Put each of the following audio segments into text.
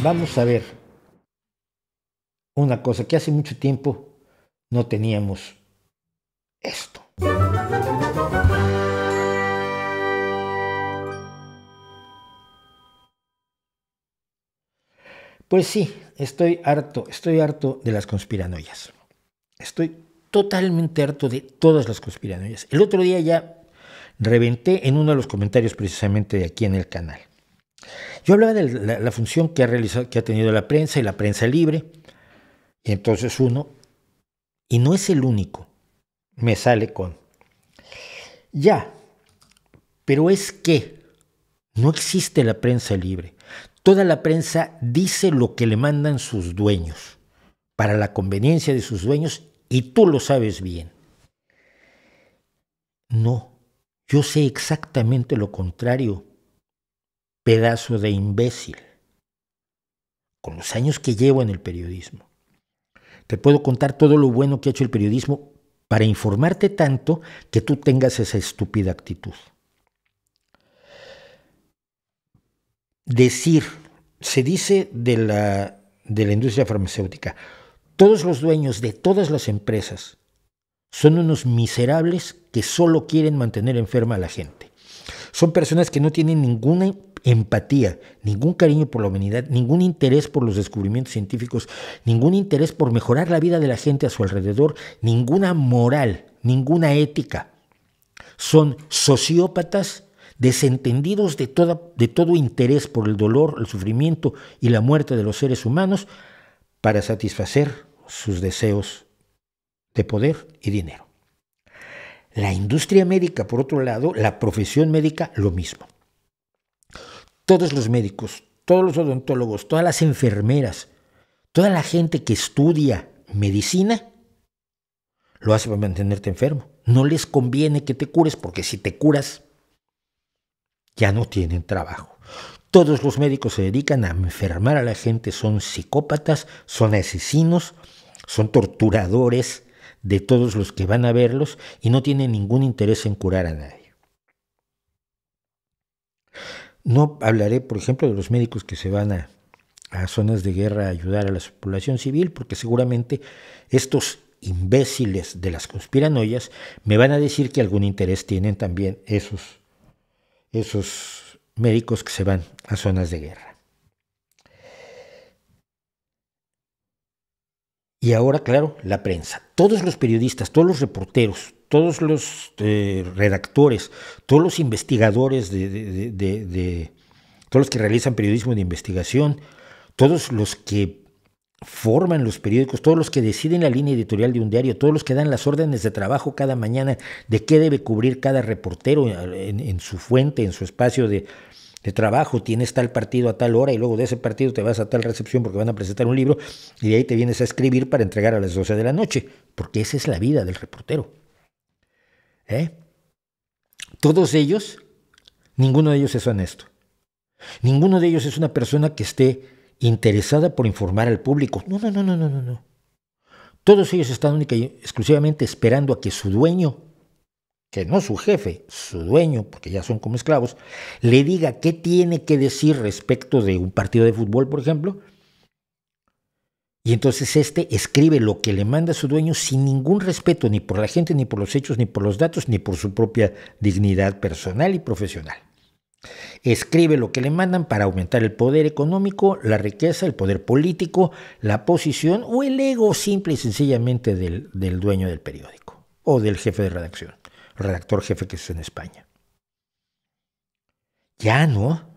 Vamos a ver una cosa que hace mucho tiempo no teníamos esto. Pues sí, estoy harto de las conspiranoias. Estoy totalmente harto de todas las conspiranoias. El otro día ya reventé en uno de los comentarios precisamente de aquí en el canal. Yo hablaba de la función que ha tenido la prensa y la prensa libre, y entonces uno, y no es el único, me sale con, ya, pero es que no existe la prensa libre. Toda la prensa dice lo que le mandan sus dueños, para la conveniencia de sus dueños, y tú lo sabes bien. No, yo sé exactamente lo contrario, pedazo de imbécil. Con los años que llevo en el periodismo, te puedo contar todo lo bueno que ha hecho el periodismo para informarte tanto que tú tengas esa estúpida actitud. Se dice de la industria farmacéutica, todos los dueños de todas las empresas son unos miserables que solo quieren mantener enferma a la gente. Son personas que no tienen ninguna empatía, ningún cariño por la humanidad, ningún interés por los descubrimientos científicos, ningún interés por mejorar la vida de la gente a su alrededor, ninguna moral, ninguna ética. Son sociópatas desentendidos de todo interés por el dolor, el sufrimiento y la muerte de los seres humanos para satisfacer sus deseos de poder y dinero. La industria médica, por otro lado, la profesión médica, lo mismo. Todos los médicos, todos los odontólogos, todas las enfermeras, toda la gente que estudia medicina, lo hace para mantenerte enfermo. No les conviene que te cures, porque si te curas, ya no tienen trabajo. Todos los médicos se dedican a enfermar a la gente, son psicópatas, son asesinos, son torturadores de todos los que van a verlos y no tienen ningún interés en curar a nadie. No hablaré, por ejemplo, de los médicos que se van a zonas de guerra a ayudar a la población civil, porque seguramente estos imbéciles de las conspiranoias me van a decir que algún interés tienen también esos médicos que se van a zonas de guerra. Y ahora, claro, la prensa. Todos los periodistas, todos los reporteros, todos los redactores, todos los investigadores todos los que realizan periodismo de investigación, todos los que forman los periódicos, todos los que deciden la línea editorial de un diario, todos los que dan las órdenes de trabajo cada mañana de qué debe cubrir cada reportero en su fuente, en su espacio de trabajo. Tienes tal partido a tal hora y luego de ese partido te vas a tal recepción porque van a presentar un libro y de ahí te vienes a escribir para entregar a las 12 de la noche, porque esa es la vida del reportero. Todos ellos, ninguno de ellos es honesto. Ninguno de ellos es una persona que esté interesada por informar al público. No. Todos ellos están única y exclusivamente esperando a que su dueño, que no su jefe, su dueño, porque ya son como esclavos, le diga qué tiene que decir respecto de un partido de fútbol, por ejemplo, y entonces escribe lo que le manda su dueño sin ningún respeto ni por la gente, ni por los hechos, ni por los datos, ni por su propia dignidad personal y profesional. Escribe lo que le mandan para aumentar el poder económico, la riqueza, el poder político, la posición o el ego simple y sencillamente del dueño del periódico o del jefe de redacción. Redactor jefe que es en España. Ya no.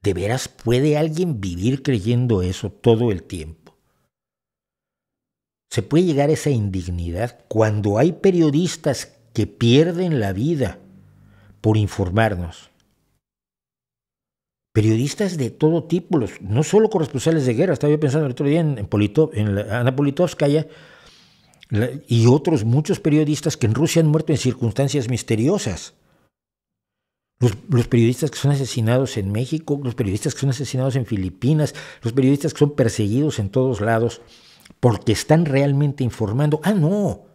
¿De veras puede alguien vivir creyendo eso todo el tiempo? Se puede llegar a esa indignidad cuando hay periodistas que pierden la vida por informarnos. Periodistas de todo tipo, no solo corresponsales de guerra. Estaba yo pensando el otro día en Ana Politkovskaya, y otros muchos periodistas que en Rusia han muerto en circunstancias misteriosas. Los periodistas que son asesinados en México, los periodistas que son asesinados en Filipinas, los periodistas que son perseguidos en todos lados porque están realmente informando. No,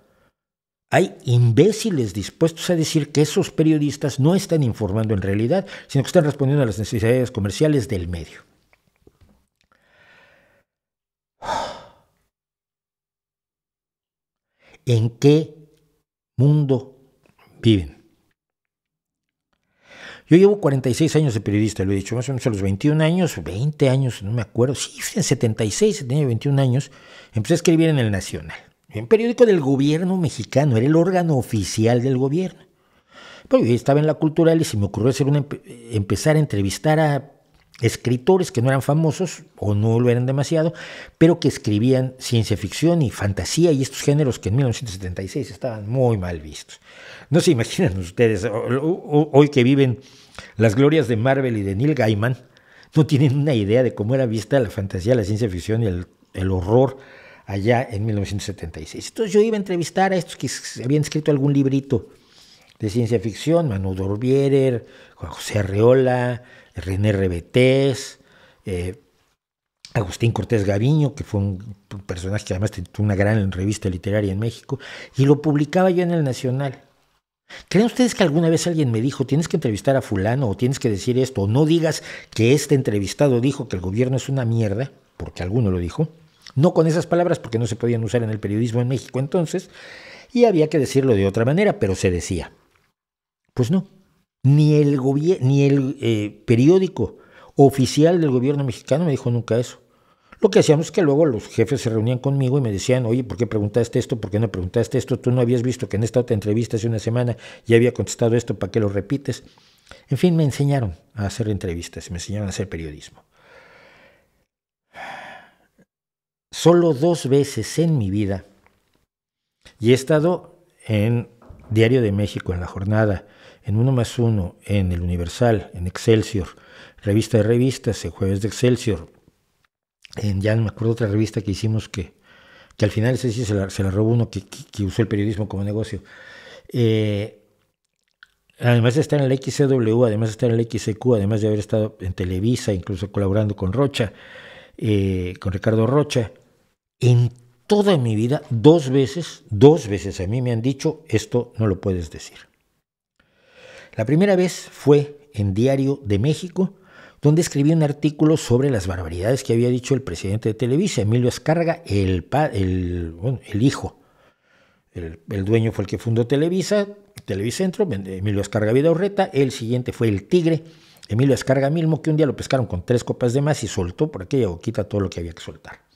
hay imbéciles dispuestos a decir que esos periodistas no están informando en realidad, sino que están respondiendo a las necesidades comerciales del medio. ¿En qué mundo viven? Yo llevo 46 años de periodista, lo he dicho, más o menos a los 21 años, 20 años, no me acuerdo, sí, en 76, tenía 21 años, empecé a escribir en El Nacional, un periódico del gobierno mexicano, era el órgano oficial del gobierno. Pero yo estaba en la Cultural y se me ocurrió empezar a entrevistar a escritores que no eran famosos o no lo eran demasiado, pero que escribían ciencia ficción y fantasía y estos géneros que en 1976 estaban muy mal vistos. No se imaginan ustedes, hoy que viven las glorias de Marvel y de Neil Gaiman, no tienen una idea de cómo era vista la fantasía, la ciencia ficción y el horror allá en 1976. Entonces yo iba a entrevistar a estos que habían escrito algún librito de ciencia ficción, Manu Dorbierer, Juan José Arreola, René Rebetés, Agustín Cortés Gaviño, que fue un personaje que además tuvo una gran revista literaria en México, y lo publicaba yo en El Nacional. ¿Creen ustedes que alguna vez alguien me dijo, tienes que entrevistar a fulano, o tienes que decir esto, o no digas que este entrevistado dijo que el gobierno es una mierda, porque alguno lo dijo? No con esas palabras, porque no se podían usar en el periodismo en México entonces, y había que decirlo de otra manera, pero se decía. Pues no, ni el periódico oficial del gobierno mexicano me dijo nunca eso. Lo que hacíamos es que luego los jefes se reunían conmigo y me decían, oye, ¿por qué preguntaste esto? ¿Por qué no preguntaste esto? Tú no habías visto que en esta otra entrevista hace una semana ya había contestado esto, ¿para qué lo repites? En fin, me enseñaron a hacer entrevistas, me enseñaron a hacer periodismo. Solo 2 veces en mi vida, y he estado en Diario de México, en La Jornada, en 1+1, en El Universal, en Excelsior, Revista de Revistas, en Jueves de Excelsior, ya no me acuerdo otra revista que hicimos que al final ese sí se la robó uno que usó el periodismo como negocio. Además de estar en la XCW, además de estar en la XQ, además de haber estado en Televisa, incluso colaborando con Rocha, con Ricardo Rocha, en toda mi vida, 2 veces a mí me han dicho, esto no lo puedes decir. La primera vez fue en Diario de México, donde escribí un artículo sobre las barbaridades que había dicho el presidente de Televisa, Emilio Azcárraga, el hijo. El dueño fue el que fundó Televicentro, Emilio Azcárraga Vidaurreta. El siguiente fue el Tigre, Emilio Azcárraga Milmo, que un día lo pescaron con 3 copas de más y soltó por aquella boquita todo lo que había que soltar.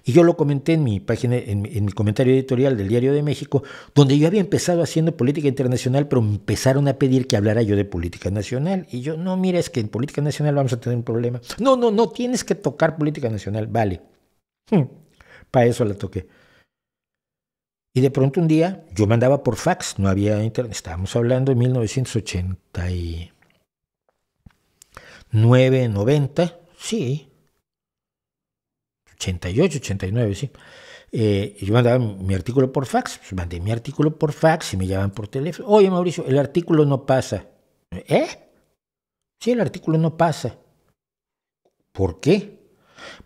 Y yo lo comenté en mi página, en mi comentario editorial del Diario de México, donde yo había empezado haciendo política internacional, pero me empezaron a pedir que hablara yo de política nacional. Y yo, no, mira, es que en política nacional vamos a tener un problema. No, tienes que tocar política nacional, vale. Para eso la toqué. Y de pronto un día, yo mandaba por fax, no había internet, estábamos hablando de 1989, 90, sí. 88, 89, sí. Yo mandaba mi artículo por fax, pues mandé mi artículo por fax y me llamaban por teléfono. Oye, Mauricio, el artículo no pasa. Sí, el artículo no pasa. ¿Por qué?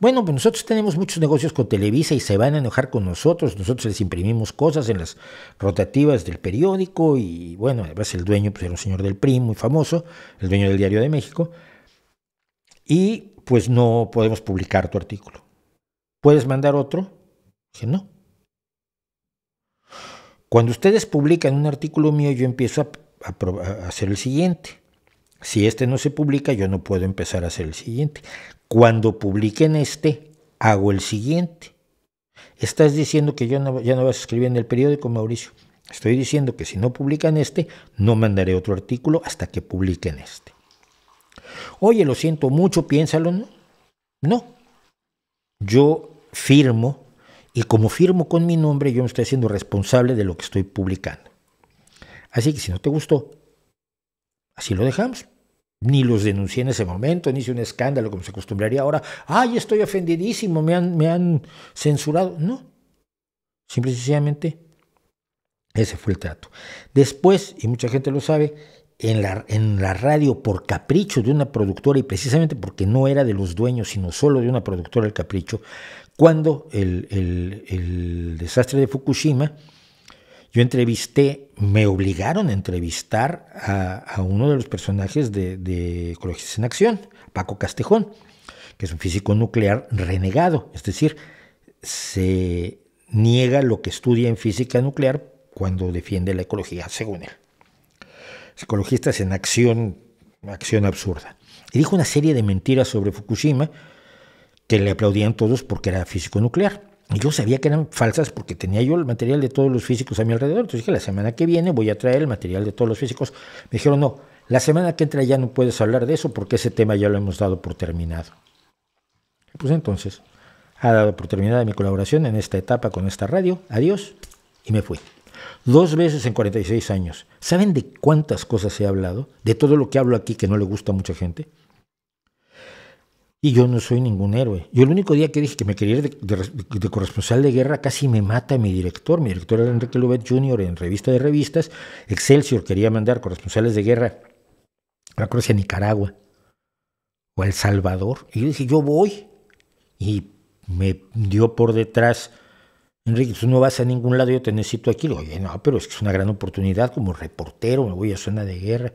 Bueno, pues nosotros tenemos muchos negocios con Televisa y se van a enojar con nosotros. Nosotros les imprimimos cosas en las rotativas del periódico y bueno, además el dueño pues, era un señor del PRI muy famoso, el dueño del Diario de México, y pues no podemos publicar tu artículo. ¿Puedes mandar otro? Dije, no. Cuando ustedes publican un artículo mío, yo empiezo a hacer el siguiente. Si este no se publica, yo no puedo empezar a hacer el siguiente. Cuando publiquen este, hago el siguiente. ¿Estás diciendo que ya no vas a escribir en el periódico, Mauricio? Estoy diciendo que si no publican este, no mandaré otro artículo hasta que publiquen este. Oye, lo siento mucho, piénsalo, ¿no? No. Yo firmo, y como firmo con mi nombre, yo me estoy haciendo responsable de lo que estoy publicando. Así que si no te gustó, así lo dejamos. Ni los denuncié en ese momento, ni hice un escándalo como se acostumbraría ahora. ¡Ay, estoy ofendidísimo! Me han censurado. No. Simple y sencillamente, ese fue el trato. Después, y mucha gente lo sabe, en la radio, por capricho de una productora, y precisamente porque no era de los dueños, sino solo de una productora el capricho, cuando el desastre de Fukushima, yo me obligaron a entrevistar a uno de los personajes de Ecologistas en Acción, Paco Castejón, que es un físico nuclear renegado, es decir, se niega lo que estudia en física nuclear cuando defiende la ecología, según él. Los ecologistas en acción absurda. Y dijo una serie de mentiras sobre Fukushima que le aplaudían todos porque era físico nuclear. Y yo sabía que eran falsas porque tenía yo el material de todos los físicos a mi alrededor. Entonces dije, la semana que viene voy a traer el material de todos los físicos. Me dijeron, no, la semana que entra ya no puedes hablar de eso porque ese tema ya lo hemos dado por terminado. Pues entonces, ha dado por terminada mi colaboración en esta etapa con esta radio. Adiós. Y me fui. 2 veces en 46 años. ¿Saben de cuántas cosas he hablado? De todo lo que hablo aquí que no le gusta a mucha gente. Y yo no soy ningún héroe. Yo el único día que dije que me quería ir de corresponsal de guerra, casi me mata mi director. Mi director era Enrique Lubet Jr. en Revista de Revistas. Excelsior quería mandar corresponsales de guerra a Croacia, Nicaragua o a El Salvador. Y yo dije, yo voy. Y me dio por detrás, Enrique, tú no vas a ningún lado, yo te necesito aquí. Le digo, oye, no, pero es que es una gran oportunidad como reportero, me voy a zona de guerra.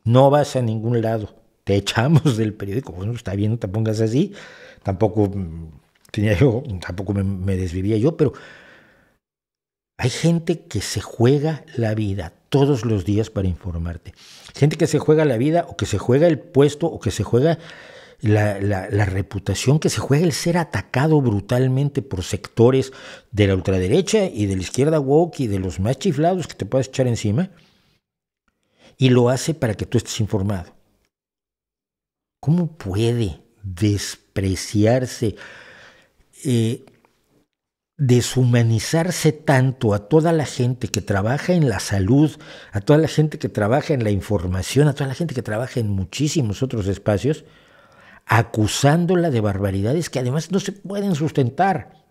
No vas a ningún lado. Te echamos del periódico. Bueno, está bien, no te pongas así. Tampoco me desvivía yo, pero hay gente que se juega la vida todos los días para informarte. Gente que se juega la vida o que se juega el puesto o que se juega la reputación, que se juega el ser atacado brutalmente por sectores de la ultraderecha y de la izquierda woke y de los más chiflados que te puedas echar encima, y lo hace para que tú estés informado. ¿Cómo puede despreciarse, deshumanizarse tanto a toda la gente que trabaja en la salud, a toda la gente que trabaja en la información, a toda la gente que trabaja en muchísimos otros espacios, acusándola de barbaridades que además no se pueden sustentar?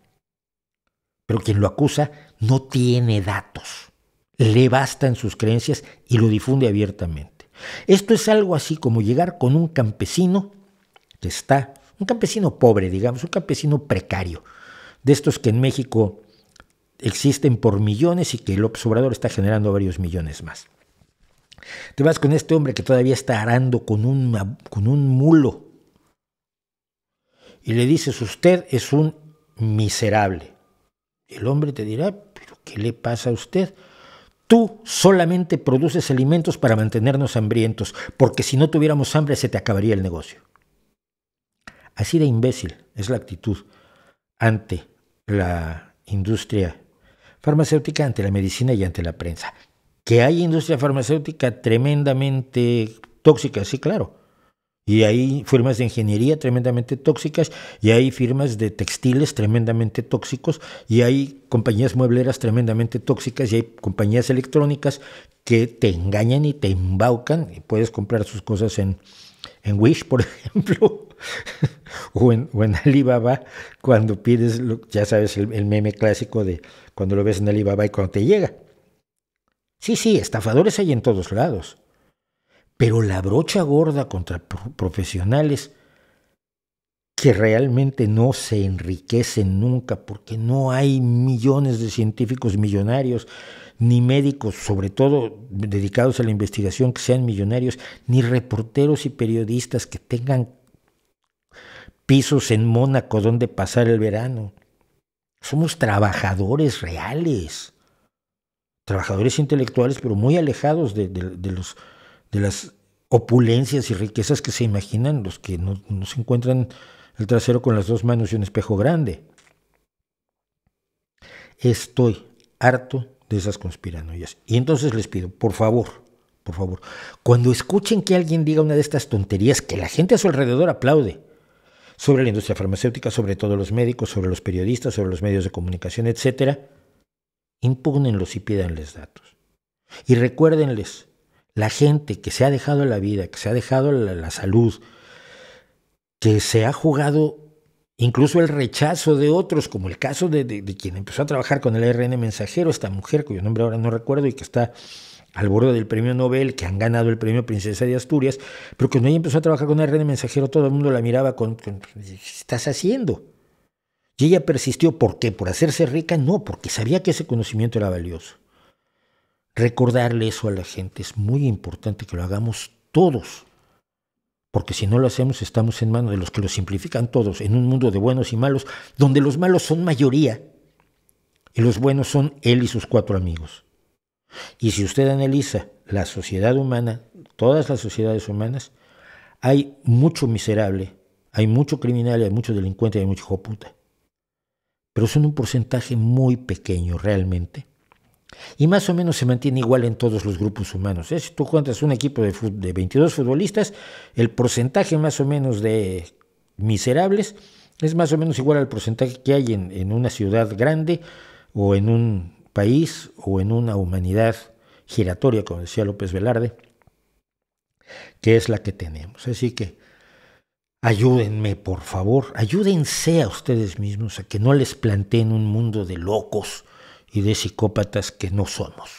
Pero quien lo acusa no tiene datos, le bastan sus creencias y lo difunde abiertamente. Esto es algo así como llegar con un campesino que está, un campesino pobre, digamos, un campesino precario, de estos que en México existen por millones y que López Obrador está generando varios millones más. Te vas con este hombre que todavía está arando con un mulo y le dices, usted es un miserable. El hombre te dirá, ¿pero qué le pasa a usted? Tú solamente produces alimentos para mantenernos hambrientos, porque si no tuviéramos hambre se te acabaría el negocio. Así de imbécil es la actitud ante la industria farmacéutica, ante la medicina y ante la prensa. Que hay industria farmacéutica tremendamente tóxica, sí, claro. Y hay firmas de ingeniería tremendamente tóxicas, y hay firmas de textiles tremendamente tóxicos, y hay compañías muebleras tremendamente tóxicas, y hay compañías electrónicas que te engañan y te embaucan, y puedes comprar sus cosas en Wish, por ejemplo, o en Alibaba, cuando pides, ya sabes, el meme clásico de cuando lo ves en Alibaba y cuando te llega. Sí, estafadores hay en todos lados. Pero la brocha gorda contra profesionales que realmente no se enriquecen nunca, porque no hay millones de científicos millonarios, ni médicos, sobre todo dedicados a la investigación, que sean millonarios, ni reporteros y periodistas que tengan pisos en Mónaco donde pasar el verano. Somos trabajadores reales, trabajadores intelectuales, pero muy alejados de las opulencias y riquezas que se imaginan los que no se encuentran el trasero con las 2 manos y un espejo grande. Estoy harto de esas conspiranoias. Y entonces les pido, por favor, cuando escuchen que alguien diga una de estas tonterías que la gente a su alrededor aplaude, sobre la industria farmacéutica, sobre todos los médicos, sobre los periodistas, sobre los medios de comunicación, etc., impúgnenlos y pídanles datos. Y recuérdenles, la gente que se ha dejado la vida, que se ha dejado la salud, que se ha jugado incluso el rechazo de otros, como el caso de quien empezó a trabajar con el ARN mensajero, esta mujer cuyo nombre ahora no recuerdo y que está al borde del premio Nobel, que han ganado el premio Princesa de Asturias, pero que cuando ella empezó a trabajar con el ARN mensajero todo el mundo la miraba ¿qué estás haciendo? Y ella persistió. ¿Por qué? ¿Por hacerse rica? No, porque sabía que ese conocimiento era valioso. Recordarle eso a la gente es muy importante, que lo hagamos todos, porque si no lo hacemos estamos en manos de los que lo simplifican todos, en un mundo de buenos y malos, donde los malos son mayoría y los buenos son él y sus 4 amigos. Y si usted analiza la sociedad humana, todas las sociedades humanas, hay mucho miserable, hay mucho criminal, hay mucho delincuente, hay mucho hijo puta. Pero son un porcentaje muy pequeño realmente. Y más o menos se mantiene igual en todos los grupos humanos. Si tú cuentas un equipo de 22 futbolistas, el porcentaje más o menos de miserables es más o menos igual al porcentaje que hay en una ciudad grande o en un país o en una humanidad giratoria, como decía López Velarde, que es la que tenemos. Así que ayúdenme, por favor, ayúdense a ustedes mismos a que no les planteen un mundo de locos y de psicópatas que no somos.